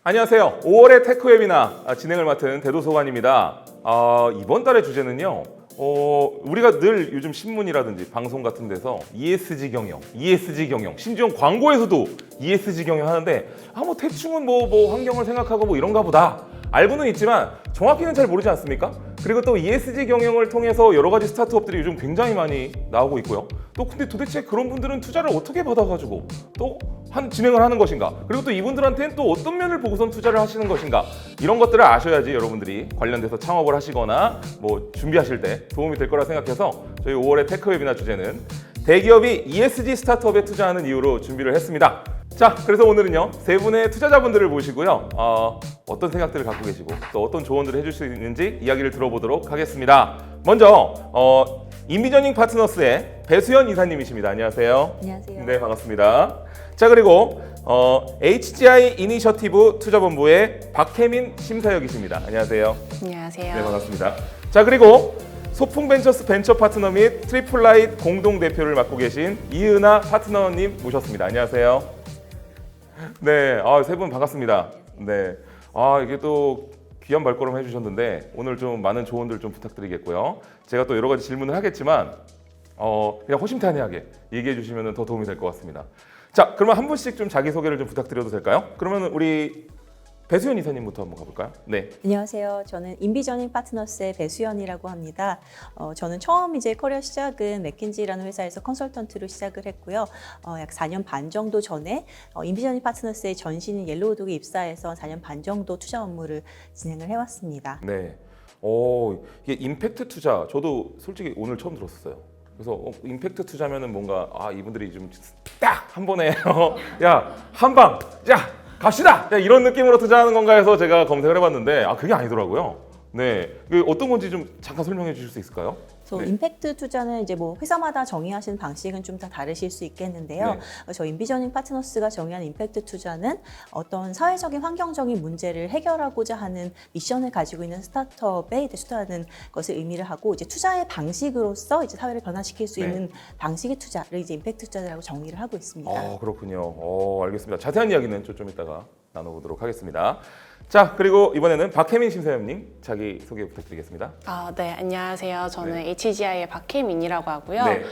안녕하세요. 5월의 테크 웨비나 진행을 맡은 대도서관입니다. 이번 달의 주제는요. 우리가 늘 요즘 신문이라든지 방송 같은 데서 ESG 경영, 심지어 광고에서도 ESG 경영 하는데 뭐 대충은 뭐 환경을 생각하고 뭐 이런가 보다 알고는 있지만 정확히는 잘 모르지 않습니까? 그리고 또 ESG 경영을 통해서 여러 가지 스타트업들이 요즘 굉장히 많이 나오고 있고요. 또 근데 도대체 그런 분들은 투자를 어떻게 받아가지고 또 진행을 하는 것인가? 그리고 또 이분들한테는 또 어떤 면을 보고선 투자를 하시는 것인가? 이런 것들을 아셔야지 여러분들이 관련돼서 창업을 하시거나 뭐 준비하실 때 도움이 될 거라 생각해서 저희 5월의 테크 웨비나 주제는 대기업이 ESG 스타트업에 투자하는 이유로 준비를 했습니다. 자, 그래서 오늘은요 세 분의 투자자분들을 모시고요 어떤 생각들을 갖고 계시고 또 어떤 조언들을 해줄 수 있는지 이야기를 들어보도록 하겠습니다. 먼저 인비저닝 파트너스의 배수연 이사님이십니다. 안녕하세요. 안녕하세요. 네, 반갑습니다. 자, 그리고 HGI 이니셔티브 투자본부의 박혜민 심사역이십니다. 안녕하세요. 안녕하세요. 네, 반갑습니다. 자, 그리고 소풍벤처스 벤처 파트너 및 트리플라잇 공동 대표를 맡고 계신 이은하 파트너님 모셨습니다. 안녕하세요. 네, 세 분 반갑습니다. 네, 이게 또 귀한 발걸음 해주셨는데 오늘 좀 많은 조언들 좀 부탁드리겠고요. 제가 또 여러 가지 질문을 하겠지만 그냥 허심탄회하게 얘기해 주시면 더 도움이 될 것 같습니다. 자, 그러면 한 분씩 좀 자기 소개를 좀 부탁드려도 될까요? 그러면 우리 배수연 이사님부터 한번 가볼까요? 네. 안녕하세요. 저는 인비저닝 파트너스의 배수연이라고 합니다. 저는 처음 이제 커리어 시작은 맥킨지라는 회사에서 컨설턴트로 시작을 했고요. 약 4년 반 정도 전에 인비저닝 파트너스의 전신인 옐로우독에 입사해서 4년 반 정도 투자 업무를 진행을 해왔습니다. 네. 이게 임팩트 투자, 저도 솔직히 오늘 처음 들었어요. 그래서 임팩트 투자면은 뭔가 이분들이 좀 딱 한 번에 야, 한 방, 야, 갑시다! 야, 이런 느낌으로 투자하는 건가 해서 제가 검색을 해봤는데 그게 아니더라고요. 네, 어떤 건지 좀 잠깐 설명해 주실 수 있을까요? 그래서 네. 임팩트 투자는 이제 뭐 회사마다 정의하시는 방식은 좀 다 다르실 수 있겠는데요. 네. 저 인비저닝 파트너스가 정의하는 임팩트 투자는 어떤 사회적인 환경적인 문제를 해결하고자 하는 미션을 가지고 있는 스타트업에 투자하는 것을 의미를 하고 이제 투자의 방식으로서 이제 사회를 변화시킬 수 네. 있는 방식의 투자를 이제 임팩트 투자라고 정의를 하고 있습니다. 그렇군요. 알겠습니다. 자세한 이야기는 좀 이따가 나눠보도록 하겠습니다. 자, 그리고 이번에는 박혜민 심사위원님 자기 소개 부탁드리겠습니다. 네, 안녕하세요. 저는 HGI의 박혜민이라고 하고요. 네.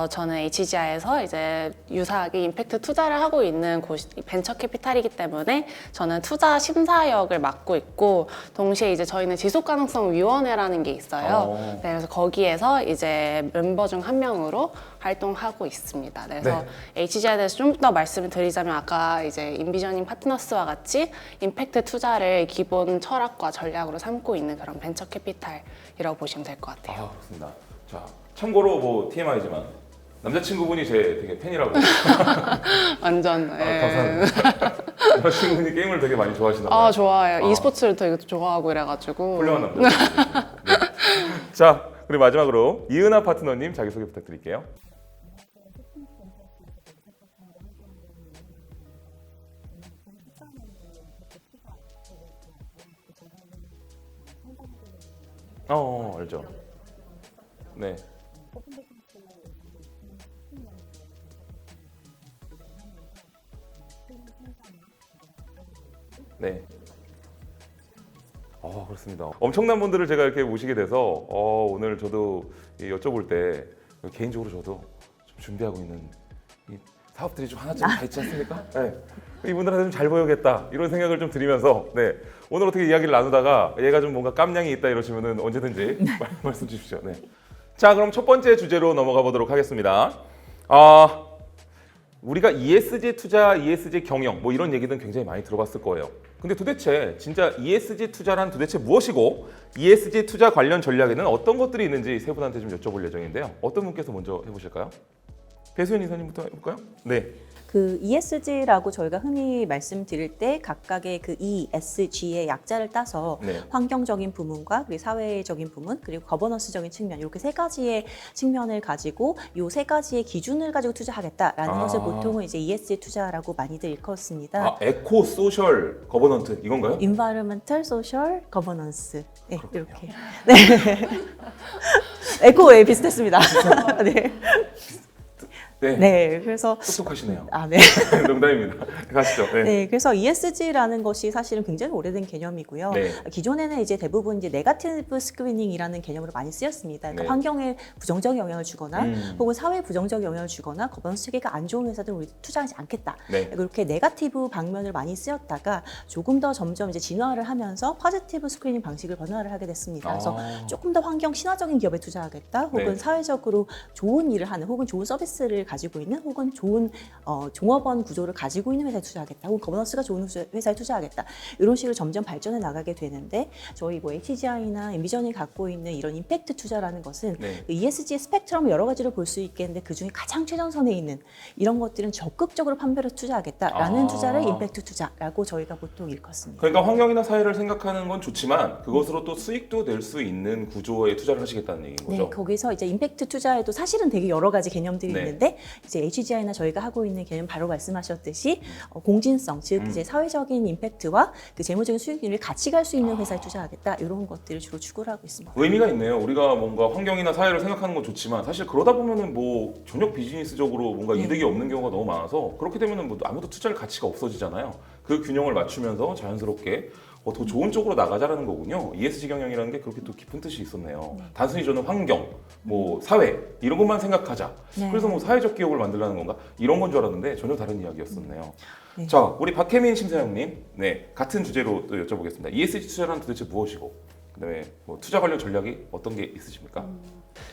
저는 HGI에서 이제 유사하게 임팩트 투자를 하고 있는 벤처 캐피탈이기 때문에 저는 투자 심사역을 맡고 있고 동시에 이제 저희는 지속가능성위원회라는 게 있어요. 네, 그래서 거기에서 이제 멤버 중 한 명으로 활동하고 있습니다. 그래서 HGI에 대해서 좀 더 말씀을 드리자면 아까 이제 인비저닝 파트너스와 같이 임팩트 투자를 기본 철학과 전략으로 삼고 있는 그런 벤처 캐피탈이라고 보시면 될 것 같아요. 그렇습니다. 자, 참고로 뭐 TMI지만 남자친구분이 제 되게 팬이라고. 완전. 감사합니다. 남자친구분이 게임을 되게 많이 좋아하시나 봐요. 좋아요. e스포츠를 되게 좋아하고 이래가지고. 훌륭한 남자. 네. 자, 그리고 마지막으로 이은하 파트너님 자기소개 부탁드릴게요. 알죠. 네. 네. 그렇습니다. 엄청난 분들을 제가 이렇게 모시게 돼서 오늘 저도 여쭤볼 때 개인적으로 저도 좀 준비하고 있는 이 사업들이 좀 하나쯤 다 있지 않습니까? 네. 이분들한테 좀 잘 보여야겠다 이런 생각을 좀 드리면서 오늘 어떻게 이야기를 나누다가 얘가 좀 뭔가 깜냥이 있다 이러시면은 언제든지 말씀 주십시오. 네. 자, 그럼 첫 번째 주제로 넘어가 보도록 하겠습니다. 우리가 ESG 투자, ESG 경영 뭐 이런 얘기는 굉장히 많이 들어봤을 거예요. 근데 도대체 진짜 ESG 투자란 도대체 무엇이고 ESG 투자 관련 전략에는 어떤 것들이 있는지 세 분한테 좀 여쭤볼 예정인데요. 어떤 분께서 먼저 해보실까요? 배수연 이사님부터 해볼까요? 네. 그 ESG라고 저희가 흔히 말씀드릴 때 각각의 그 ESG의 약자를 따서 환경적인 부문과 그리고 사회적인 부문 그리고 거버넌스적인 측면 이렇게 세 가지의 측면을 가지고 이 세 가지의 기준을 가지고 투자하겠다라는 것을 보통은 이제 ESG 투자라고 많이들 일컫습니다. 에코, 소셜, 거버넌트 이건가요? Environmental, Social, Governance 네, 이렇게. 네. 에코에 비슷했습니다. 네. 네, 그래서 똑똑하시네요. 네. 농담입니다. 가시죠. 네. 네, 그래서 ESG라는 것이 사실은 굉장히 오래된 개념이고요. 네. 기존에는 이제 대부분 이제 네거티브 스크리닝이라는 개념으로 많이 쓰였습니다. 그러니까 네. 환경에 부정적 영향을 주거나 혹은 사회에 부정적 영향을 주거나 거버넌스 체계가 안 좋은 회사들은 우리 투자하지 않겠다. 네. 그렇게 네거티브 방면을 많이 쓰였다가 조금 더 점점 이제 진화를 하면서 포지티브 스크리닝 방식을 변화를 하게 됐습니다. 그래서 조금 더 환경 친화적인 기업에 투자하겠다. 혹은 네. 사회적으로 좋은 일을 하는 혹은 좋은 서비스를 가지고 있는 혹은 좋은 종업원 구조를 가지고 있는 회사에 투자하겠다. 혹은 거버넌스가 좋은 회사에 투자하겠다. 이런 식으로 점점 발전해 나가게 되는데 저희 뭐 HGI나 엔비전이 갖고 있는 이런 임팩트 투자라는 것은 네. 그 ESG의 스펙트럼 여러 가지를 볼 수 있겠는데 그중에 가장 최전선에 있는 이런 것들은 적극적으로 판별해 투자하겠다라는 투자를 임팩트 투자라고 저희가 보통 일컫습니다. 그러니까 환경이나 사회를 생각하는 건 좋지만 그것으로 또 수익도 낼 수 있는 구조에 투자를 하시겠다는 얘기인 거죠. 네, 거기서 이제 임팩트 투자에도 사실은 되게 여러 가지 개념들이 네. 있는데 이제 HGI나 저희가 하고 있는 개념 바로 말씀하셨듯이 공진성, 즉 이제 사회적인 임팩트와 그 재무적인 수익률을 같이 갈 수 있는 회사에 투자하겠다 이런 것들을 주로 추구를 하고 있습니다. 의미가 있네요. 우리가 뭔가 환경이나 사회를 생각하는 건 좋지만 사실 그러다 보면은 뭐 전혀 비즈니스적으로 뭔가 이득이 없는 경우가 너무 많아서 그렇게 되면은 뭐 아무도 투자할 가치가 없어지잖아요. 그 균형을 맞추면서 자연스럽게 더 좋은 쪽으로 나가자라는 거군요. ESG 경영이라는 게 그렇게 또 깊은 뜻이 있었네요. 단순히 저는 환경, 뭐 사회 이런 것만 생각하자. 네. 그래서 뭐 사회적 기업을 만들라는 건가? 이런 건 줄 알았는데 전혀 다른 이야기였었네요. 네. 자, 우리 박혜민 심사위원님, 네 같은 주제로 또 여쭤보겠습니다. ESG 투자란 도대체 무엇이고, 그다음에 뭐 투자 관련 전략이 어떤 게 있으십니까?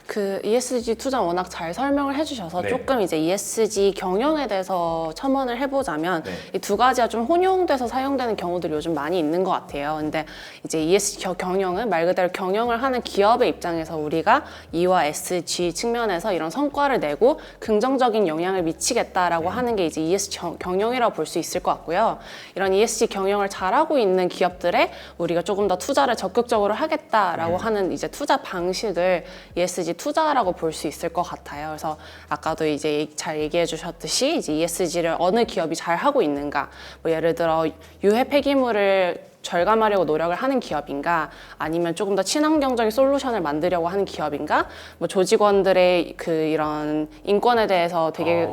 그 ESG 투자 워낙 잘 설명을 해주셔서 네. 조금 이제 ESG 경영에 대해서 첨언을 해보자면 네. 이 두 가지가 좀 혼용돼서 사용되는 경우들이 요즘 많이 있는 것 같아요. 근데 이제 ESG 경영은 말 그대로 경영을 하는 기업의 입장에서 우리가 E와 SG 측면에서 이런 성과를 내고 긍정적인 영향을 미치겠다라고 하는 게 이제 ESG 경영이라고 볼 수 있을 것 같고요. 이런 ESG 경영을 잘하고 있는 기업들에 우리가 조금 더 투자를 적극적으로 하겠다라고 하는 이제 투자 방식을 ESG 투자라고 볼 수 있을 것 같아요. 그래서 아까도 이제 잘 얘기해 주셨듯이 이제 ESG를 어느 기업이 잘 하고 있는가, 뭐 예를 들어 유해 폐기물을 절감하려고 노력을 하는 기업인가, 아니면 조금 더 친환경적인 솔루션을 만들려고 하는 기업인가, 뭐 조직원들의 그 이런 인권에 대해서 되게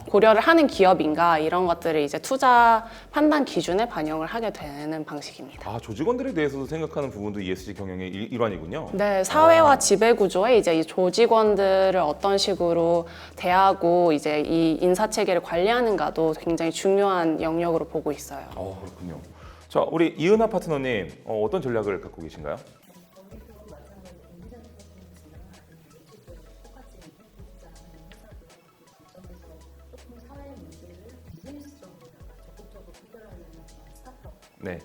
고려를 하는 기업인가, 이런 것들을 이제 투자 판단 기준에 반영을 하게 되는 방식입니다. 아, 조직원들에 대해서도 생각하는 부분도 ESG 경영의 일환이군요. 네, 사회와 지배 구조에 이제 이 조직원들을 어떤 식으로 대하고 이제 이 인사 체계를 관리하는가도 굉장히 중요한 영역으로 보고 있어요. 그렇군요. 자, 우리 이은하 파트너님, 어떤 전략을 갖고 계신가요? 네.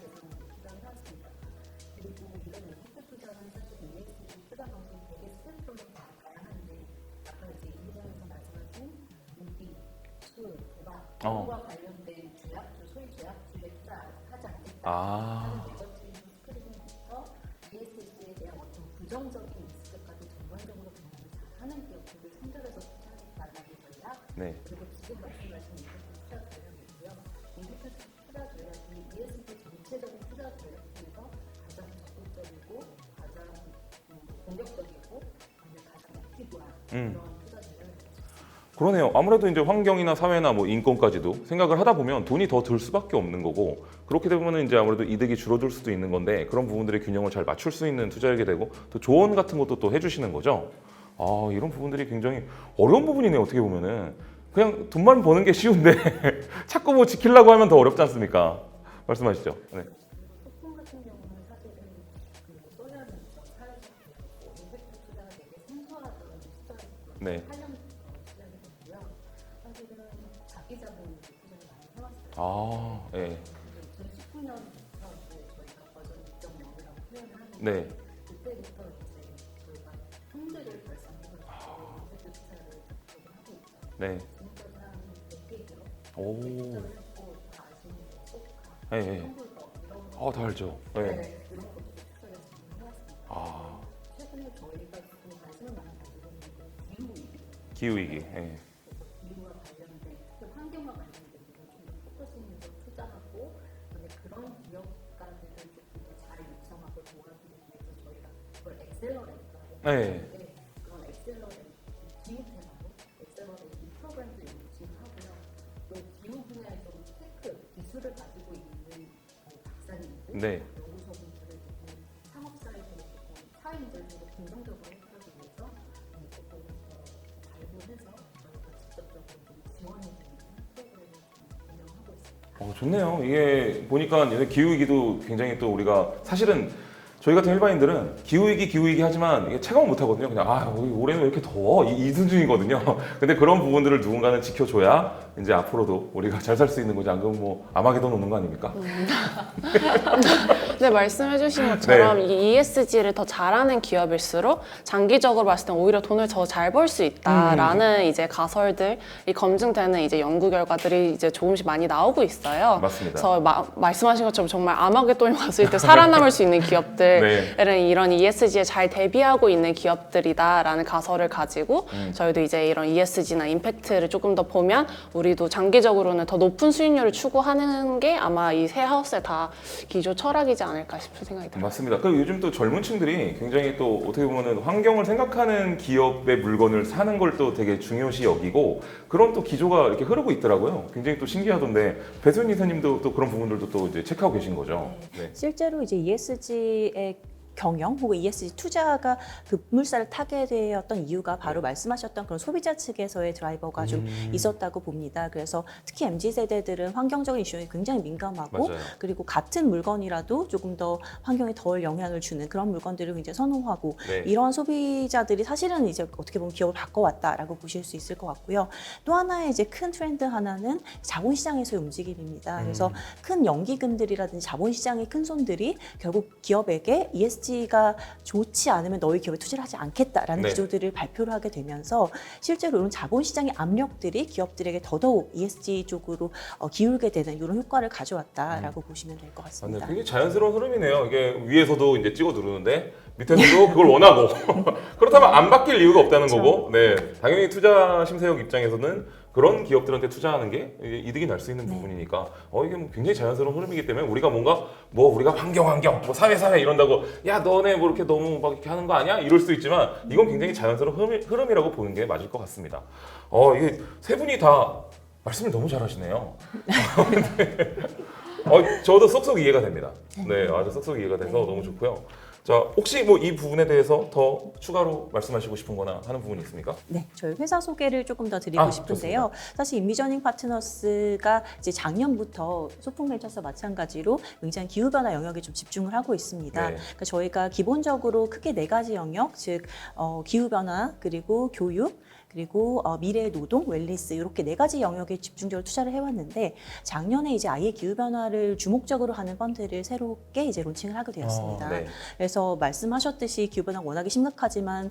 관련된 조약주, 소위 조약주에 투자하지 않겠다. ESG에 대한 어떤 부정적인 리스크까지 전반적으로 경영을 잘하는 기업들을 선별해서 투자하겠다는 전략. 네. 그리고 지금 말씀하신 임팩트 투자 전략이고요. 임팩트 투자 전략이 ESG 전체적인 투자 전략 중에서 가장 적극적이고 가장 공격적이고 가장 액티브한 그런 투자 전략입니다. 그러네요. 아무래도 이제 환경이나 사회나 뭐 인권까지도 생각을 하다 보면 돈이 더 들 수밖에 없는 거고, 그렇게 되면 이제 아무래도 이득이 줄어들 수도 있는 건데 그런 부분들의 균형을 잘 맞출 수 있는 투자이게 되고 또 조언 같은 것도 또 해주시는 거죠. 이런 부분들이 굉장히 어려운 부분이네요. 어떻게 보면은 그냥 돈만 버는 게 쉬운데 자꾸 뭐 지키려고 하면 더 어렵지 않습니까? 말씀하시죠. 네. 소품 같은 경우는 사실은 그 소련에서 사회적 임팩트 투자가 되게 생소하던 투자였고요. 네. 8년 투자가 됐고요. 사실은 자기 자본 투자를 많이 해왔어요. 예. 2019년부터 이제 저희가 버전 2.0이라고 표현을 하는데 네. 그때부터 이제 저희가 형제를 결성해서 임팩트 투자를 적극적으로 하고 있어요. 네. 지금까지 한 100개 기업 오. 투자를 했고 다 아시는 소카, 예, 예. 텀블러 이런 거 다 알죠. 네. 이런 것도 투자를 지금 해왔습니다. 최근에 저희가 지금 말씀을 많이 드리는 게 기후위기, 기후위기. 예. 기후와 관련된, 환경과 관련된 부분 좀더 포커싱해서 투자하고, 근데 그런 기업가들을 조금 더 잘 육성하고 도와주기 위해서 저희가 그걸 엑셀러레이터라고 네. 하는데 그런 엑셀러레이터, 기후 테마로 엑셀러레이터 프로그램도 네. 노무서분들을 조금 창업사회적으로 조금 사회인들도 긍정적으로 해결하기 위해서 조금 발굴해서 저희가 직접적으로 좀 지원해주는 프로그램을 좀 운영하고 있습니다. 좋네요. 이게 보니까 요새 기후위기도 굉장히 또 우리가 사실은 저희 같은 일반인들은 기후위기 하지만 이게 체감을 못 하거든요. 그냥 올해는 왜 이렇게 더워? 이 수준이거든요. 근데 그런 부분들을 누군가는 지켜줘야 이제 앞으로도 우리가 잘 살 수 있는 거지. 안 그러면 뭐 아마게돈 오는 거 아닙니까? 네, 말씀해주신 것처럼 네. 이 ESG를 더 잘하는 기업일수록 장기적으로 봤을 때 오히려 돈을 더 잘 벌 수 있다라는 이제 가설들이 검증되는 이제 연구 결과들이 이제 조금씩 많이 나오고 있어요. 맞습니다. 그래서 말씀하신 것처럼 정말 아마겟돈이 왔을 때 살아남을 수 있는 기업들은 네. 이런 ESG에 잘 대비하고 있는 기업들이다라는 가설을 가지고 저희도 이제 이런 ESG나 임팩트를 조금 더 보면 우리도 장기적으로는 더 높은 수익률을 추구하는 게 아마 이 새 하우스의 다 기조 철학이지 않을까 싶은 생각이 들어요. 맞습니다. 그리고 요즘 또 젊은 층들이 굉장히 또 어떻게 보면은 환경을 생각하는 기업의 물건을 사는 걸 또 되게 중요시 여기고 그런 또 기조가 이렇게 흐르고 있더라고요. 굉장히 또 신기하던데 배수연 이사님도 또 그런 부분들도 또 이제 체크하고 계신 거죠. 네. 실제로 이제 ESG의 경영 혹은 ESG 투자가 급물살을 타게 되었던 이유가 바로 말씀하셨던 그런 소비자 측에서의 드라이버가 좀 있었다고 봅니다. 그래서 특히 MZ 세대들은 환경적인 이슈에 굉장히 민감하고 맞아요. 그리고 같은 물건이라도 조금 더 환경에 덜 영향을 주는 그런 물건들을 굉장히 선호하고 네. 이러한 소비자들이 사실은 이제 어떻게 보면 기업을 바꿔왔다라고 보실 수 있을 것 같고요. 또 하나의 이제 큰 트렌드 하나는 자본시장에서의 움직임입니다. 그래서 큰 연기금들이라든지 자본시장의 큰 손들이 결국 기업에게 ESG가 좋지 않으면 너희 기업에 투자를 하지 않겠다라는 네. 기조들을 발표를 하게 되면서 실제로 이런 자본시장의 압력들이 기업들에게 더더욱 ESG 쪽으로 기울게 되는 이런 효과를 가져왔다라고 보시면 될 것 네, 같습니다. 굉장히 자연스러운 흐름이네요. 이게 위에서도 이제 찍어 누르는데 밑에서도 그걸 원하고 그렇다면 안 바뀔 이유가 없다는 그렇죠. 거고, 네, 당연히 투자 심사역 입장에서는 그런 기업들한테 투자하는 게 이득이 날 수 있는 네. 부분이니까 이게 뭐 굉장히 자연스러운 흐름이기 때문에 우리가 뭔가 우리가 환경 뭐 사회 이런다고 야 너네 뭐 이렇게 너무 막 이렇게 하는 거 아니야? 이럴 수도 있지만 이건 굉장히 자연스러운 흐름이라고 보는 게 맞을 것 같습니다. 이게 세 분이 다 말씀을 너무 잘하시네요. 네. 저도 쏙쏙 이해가 됩니다. 네, 아주 쏙쏙 이해가 돼서 너무 좋고요. 자, 혹시 뭐 이 부분에 대해서 더 추가로 말씀하시고 싶은 거나 하는 부분이 있습니까? 네, 저희 회사 소개를 조금 더 드리고 싶은데요. 사실 인비저닝 파트너스가 이제 작년부터 소풍벤처스와 마찬가지로 굉장히 기후변화 영역에 좀 집중을 하고 있습니다. 네. 그러니까 저희가 기본적으로 크게 4가지 영역, 즉 기후변화, 그리고 교육, 그리고 미래의 노동, 웰니스 이렇게 4가지 영역에 집중적으로 투자를 해왔는데 작년에 이제 아예 기후변화를 주목적으로 하는 펀드를 새롭게 이제 론칭을 하게 되었습니다. 네. 그래서 말씀하셨듯이 기후변화가 워낙에 심각하지만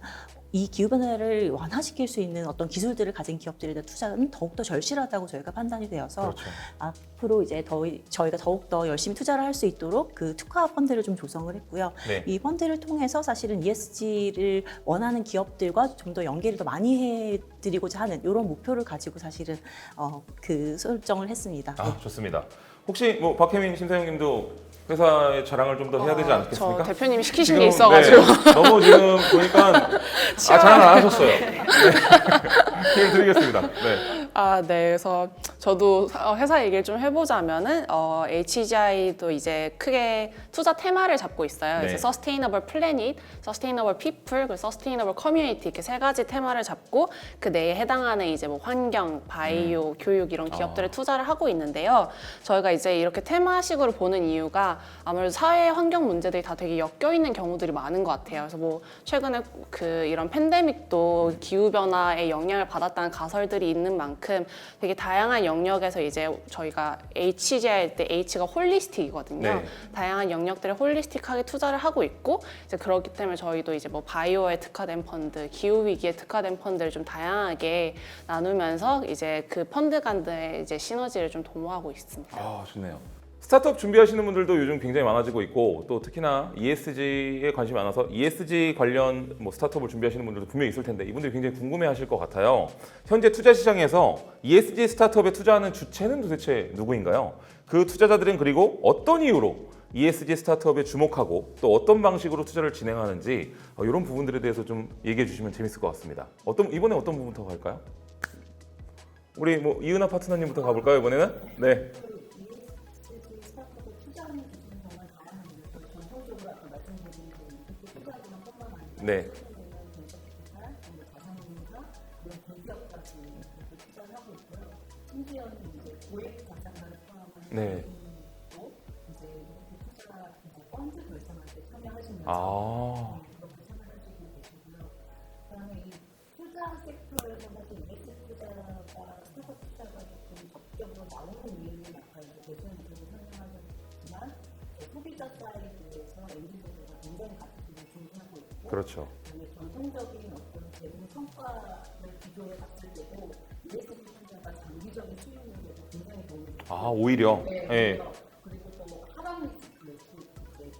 이 기후변화를 완화시킬 수 있는 어떤 기술들을 가진 기업들에 대한 투자는 더욱더 절실하다고 저희가 판단이 되어서 그렇죠. 앞으로 이제 저희가 더욱더 열심히 투자를 할 수 있도록 그 특화 펀드를 좀 조성을 했고요. 네. 이 펀드를 통해서 사실은 ESG를 원하는 기업들과 좀 더 연계를 더 많이 해드리고자 하는 이런 목표를 가지고 사실은 그 설정을 했습니다. 네. 좋습니다. 혹시 뭐 박혜민 심사위원님도 회사의 자랑을 좀 더 해야 되지 않겠습니까? 저 대표님이 시키신 지금, 게 있어가지고 네, 너무 지금 보니까 자랑 안 하셨어요. 네. 힘을 드리겠습니다. 네. 네. 그래서 저도 회사 얘기를 좀 해보자면은 HGI도 이제 크게 투자 테마를 잡고 있어요. 네. 이제 Sustainable Planet, Sustainable People, 그리고 Sustainable Community 이렇게 3가지 테마를 잡고 그 내에 해당하는 이제 뭐 환경, 바이오, 교육 이런 기업들에 투자를 하고 있는데요. 저희가 이제 이렇게 테마식으로 보는 이유가 아무래도 사회 환경 문제들이 다 되게 엮여 있는 경우들이 많은 것 같아요. 그래서 뭐 최근에 이런 팬데믹도 기후 변화에 영향을 받았다는 가설들이 있는 만큼 되게 다양한 영역에서 이제 저희가 HGI 할 때 H가 홀리스틱이거든요. 네. 다양한 영역들에 홀리스틱하게 투자를 하고 있고 이제 그렇기 때문에 저희도 이제 뭐 바이오에 특화된 펀드, 기후 위기에 특화된 펀드를 좀 다양하게 나누면서 이제 그 펀드 간의 이제 시너지를 좀 도모하고 있습니다. 좋네요. 스타트업 준비하시는 분들도 요즘 굉장히 많아지고 있고 또 특히나 ESG에 관심이 많아서 ESG 관련 뭐 스타트업을 준비하시는 분들도 분명히 있을 텐데 이분들이 굉장히 궁금해하실 것 같아요. 현재 투자 시장에서 ESG 스타트업에 투자하는 주체는 도대체 누구인가요? 그 투자자들은 그리고 어떤 이유로 ESG 스타트업에 주목하고 또 어떤 방식으로 투자를 진행하는지 이런 부분들에 대해서 좀 얘기해 주시면 재밌을 것 같습니다. 이번에 어떤 부분부터 갈까요? 우리 뭐 이은하 파트너님부터 가볼까요 이번에는? 네. 스타트업에 투자하는 기준이 정말 다양한 네. 벤처캐피탈, 자산운용사, 그리고 공기업까지 투자를 하고 있고요. 심지어는 이제 고액 자산가를 포함한 네. 또 이제 이렇게 투자 펀드 결성할 때 참여하시는 아. 그렇게 참여하시고 계시고요. 그다음에 이 투자 섹터에서 사실 ESG 투자가 스타트업 투자가 조금 적극적으로 나오는 이유는 아까 이제 대표님께서 설명하셨지만 소비자 사이드에서 엔지니어가 굉장히 가치를 중시하고 있고 그렇죠. 그다음에 전통적인 어떤 대부분 성과를 비교해 봤을 때도 ESG 투자가 장기적인 수익률에도 굉장히 도움이 됩니다. 아, 오히려. 네. 예. 그리고 또 하방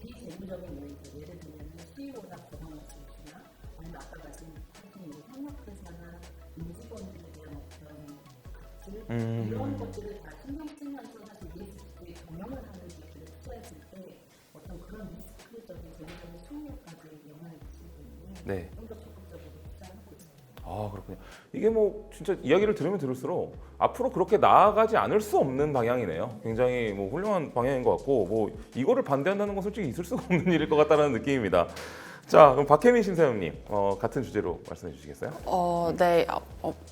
비재무적인 요인들 예를 들면 CEO나 고관학생이나 아니면 아까 말씀하신 협력회사나 임직원들에 대한 어떤 가치 이런 것들을 다 신경 쓰면서 사실 ESG에 경영을 하는 기술을 투자했을 때 어떤 그런 리스크적인 재무적인 수익률까지 영향을 미치기 때문에 네. 좀 더 적극적으로 투자하고 있습니다. 아, 그렇군요. 이게 뭐 진짜 이야기를 들으면 들을수록 앞으로 그렇게 나아가지 않을 수 없는 방향이네요. 굉장히 뭐 훌륭한 방향인 것 같고 뭐 이거를 반대한다는 건 솔직히 있을 수가 없는 일일 것 같다는 느낌입니다. 자, 그럼 박혜민 심사위원님 같은 주제로 말씀해 주시겠어요? 네.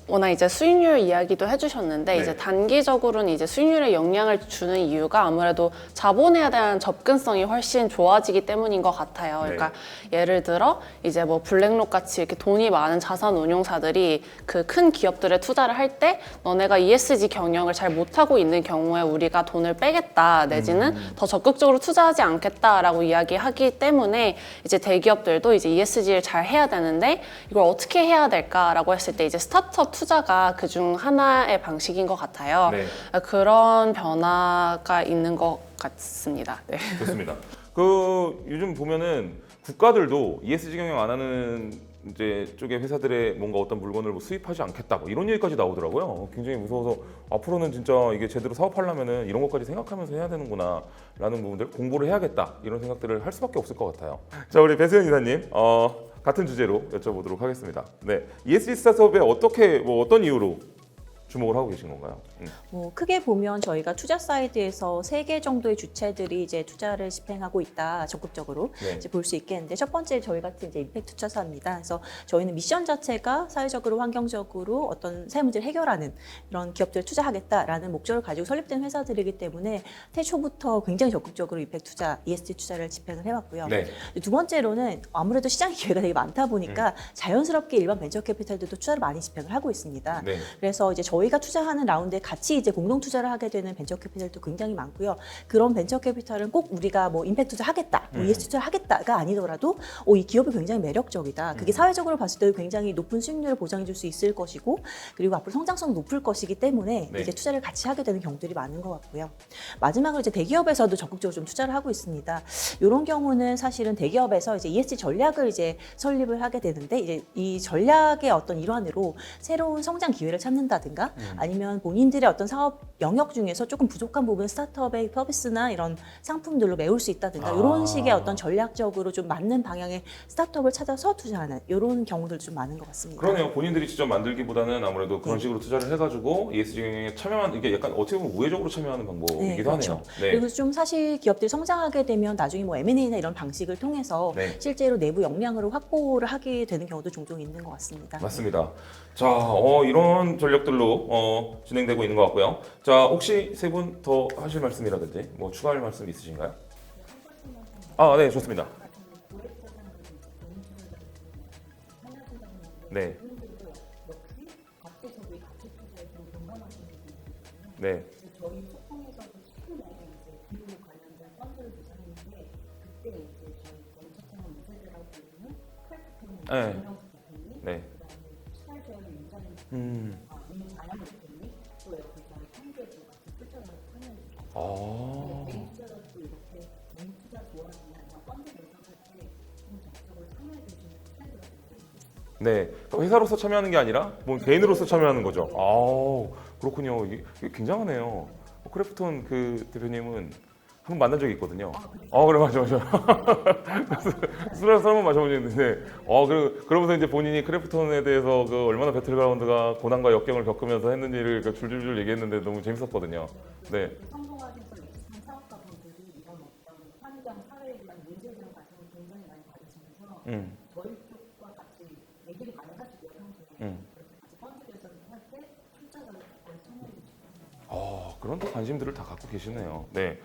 워낙 이제 수익률 이야기도 해주셨는데 네. 이제 단기적으로는 이제 수익률에 영향을 주는 이유가 아무래도 자본에 대한 접근성이 훨씬 좋아지기 때문인 것 같아요. 그러니까 예를 들어 이제 뭐 블랙록 같이 이렇게 돈이 많은 자산 운용사들이 그 큰 기업들에 투자를 할 때 너네가 ESG 경영을 잘 못하고 있는 경우에 우리가 돈을 빼겠다 내지는 더 적극적으로 투자하지 않겠다라고 이야기하기 때문에 이제 대기업들도 이제 ESG를 잘 해야 되는데 이걸 어떻게 해야 될까라고 했을 때 이제 스타트업 투자가 그중 하나의 방식인 것 같아요. 네. 그런 변화가 있는 것 같습니다. 네. 좋습니다. 그 요즘 보면은 국가들도 ESG 경영 안 하는 이제 쪽의 회사들의 뭔가 어떤 물건을 뭐 수입하지 않겠다 뭐 이런 얘기까지 나오더라고요. 굉장히 무서워서 앞으로는 진짜 이게 제대로 사업하려면은 이런 것까지 생각하면서 해야 되는구나라는 부분들 공부를 해야겠다 이런 생각들을 할 수밖에 없을 것 같아요. 자, 우리 배수연 이사님 같은 주제로 여쭤보도록 하겠습니다. 네, ESG 스타트업에 어떻게 뭐 어떤 이유로 주목을 하고 계신 건가요? 뭐 크게 보면 저희가 투자 사이드에서 3개 정도의 주체들이 이제 투자를 집행하고 있다 적극적으로 네. 이제 볼 수 있겠는데 첫 번째 저희 같은 이제 임팩트 투자사입니다. 그래서 저희는 미션 자체가 사회적으로 환경적으로 어떤 사회 문제를 해결하는 이런 기업들을 투자하겠다라는 목적을 가지고 설립된 회사들이기 때문에 태초부터 굉장히 적극적으로 임팩트 투자, ESG 투자를 집행을 해왔고요. 네. 두 번째로는 아무래도 시장 기회가 되게 많다 보니까 자연스럽게 일반 벤처 캐피탈들도 투자를 많이 집행을 하고 있습니다. 네. 그래서 이제 저희가 투자하는 라운드에 같이 이제 공동 투자를 하게 되는 벤처 캐피탈도 굉장히 많고요. 그런 벤처 캐피탈은 꼭 우리가 뭐 임팩트 투자 하겠다, 뭐 ESG 투자 하겠다가 아니더라도 이 기업이 굉장히 매력적이다. 그게 사회적으로 봤을 때도 굉장히 높은 수익률을 보장해 줄 수 있을 것이고 그리고 앞으로 성장성 높을 것이기 때문에 네. 이제 투자를 같이 하게 되는 경우들이 많은 것 같고요. 마지막으로 이제 대기업에서도 적극적으로 좀 투자를 하고 있습니다. 이런 경우는 사실은 대기업에서 이제 ESG 전략을 이제 설립을 하게 되는데 이제 이 전략의 어떤 일환으로 새로운 성장 기회를 찾는다든가 아니면 본인들의 어떤 사업 영역 중에서 조금 부족한 부분 스타트업의 서비스나 이런 상품들로 메울 수 있다든가 이런 식의 어떤 전략적으로 좀 맞는 방향의 스타트업을 찾아서 투자하는 이런 경우들도 좀 많은 것 같습니다. 그러네요. 본인들이 직접 만들기보다는 아무래도 그런 식으로 투자를 해가지고 ESG 경영에 참여한 이게 약간 어떻게 보면 우회적으로 참여하는 방법이기도 그렇죠. 하네요. 네. 그리고 좀 사실 기업들이 성장하게 되면 나중에 뭐 M&A나 이런 방식을 통해서 네. 실제로 내부 역량으로 확보를 하게 되는 경우도 종종 있는 것 같습니다. 맞습니다. 자, 이런 전략들로 진행되고 있는 것 같고요. 자, 혹시 세 분 더 하실 말씀이라든지 뭐 추가할 말씀 있으신가요? 아, 네, 좋습니다. 네. 네. 저희 소통에서도 최근에 이제 비료 관련된 펀드를 조사했는데 그때 이제 저희 벤처창업 유세대라고 부르는 크래프톤 네. 김영수 대표님, 네. 그다음에 시달제어 윤자님, 이미 자양 대표님 또 이렇게 저희 펀드에서 같이 출전을 참여해 주셨어요. 아. 개인 투자자도 이렇게 개인 투자 조합이나 이런 펀드 결성할 때좀 적극적으로 참여해 주시는 스타일이라고 생각합니다. 네. 그러니까 회사로서 참여하는 게 아니라 뭐 개인으로서 참여하는 거죠. 아, 그렇군요. 이게 굉장하네요. 크래프톤 그 대표님은 한번 만난 적이 있거든요. 그래, 맞아. 술 한번 마셔본 적이 있는데, 그러면서 이제 본인이 크래프톤에 대해서 그 얼마나 배틀그라운드가 고난과 역경을 겪으면서 했는지를 줄줄줄 얘기했는데 너무 재밌었거든요. 네. 성공하셔서 익숙한 사업가분들이 이런 어떤 환경, 사회에 대한 문제에 대한 관심을 굉장히 많이 가지시면서 저희 쪽 그런 또 관심들을 다 갖고 계시네요. 네.